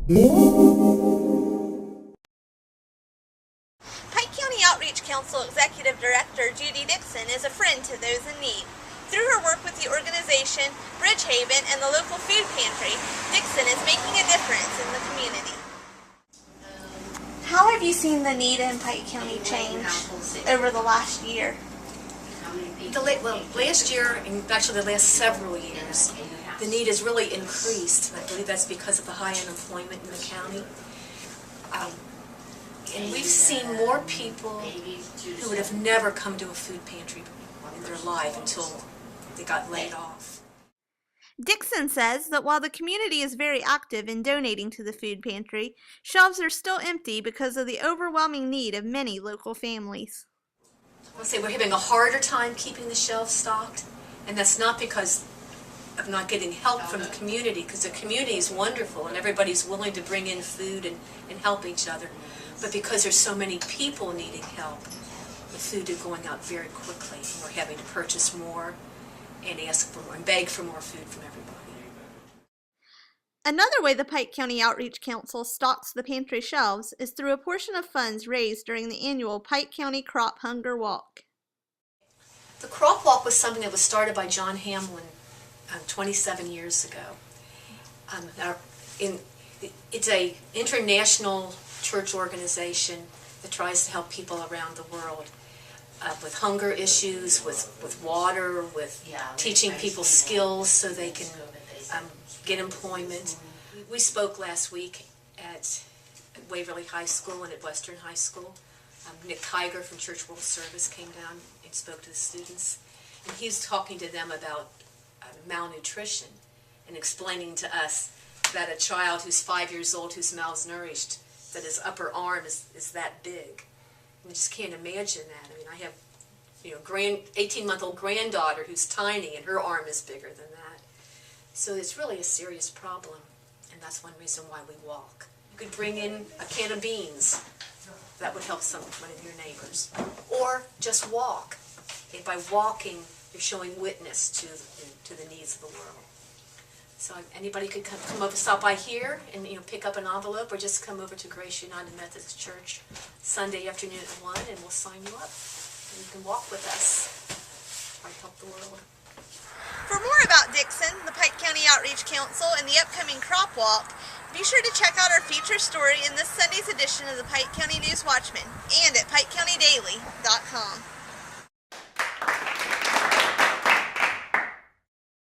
Pike County Outreach Council Executive Director Judy Dixon is a friend to those in need. Through her work with the organization, Bridgehaven, and the local food pantry, Dixon is making a difference in the community. How have you seen the need in Pike County change over the last year? Last year, and actually the last several years, the need has really increased. I believe that's because of the high unemployment in the county. And we've seen more people who would have never come to a food pantry in their life until they got laid off. Dixon says that while the community is very active in donating to the food pantry, shelves are still empty because of the overwhelming need of many local families. I'll say we're having a harder time keeping the shelves stocked, and that's not because of not getting help from the community, because the community is wonderful and everybody's willing to bring in food and help each other, but because there's so many people needing help, the food is going out very quickly, and we're having to purchase more and ask for more and beg for more food from everybody. Another way the Pike County Outreach Council stocks the pantry shelves is through a portion of funds raised during the annual Pike County Crop Hunger Walk. The Crop Walk was something that was started by John Hamlin 27 years ago. It's an international church organization that tries to help people around the world with hunger issues, with water, with teaching people skills so they can get employment. We spoke last week at Waverly High School and at Western High School. Nick Kiger from Church World Service came down and spoke to the students, and he was talking to them about malnutrition and explaining to us that a child who's 5 years old who's malnourished, that his upper arm is that big. I just can't imagine that. I mean, I have 18-month-old granddaughter who's tiny and her arm is bigger than that. So it's really a serious problem, and that's one reason why we walk. You could bring in a can of beans. That would help one of your neighbors. Or just walk. And by walking, you're showing witness to the needs of the world. So anybody could come over, stop by here, and pick up an envelope, or just come over to Grace United Methodist Church Sunday afternoon at 1, and we'll sign you up. And you can walk with us. Try to help the world. For more about Dixon, the Pike County Outreach Council, and the upcoming Crop Walk, be sure to check out our feature story in this Sunday's edition of the Pike County News Watchman and at PikeCountyDaily.com.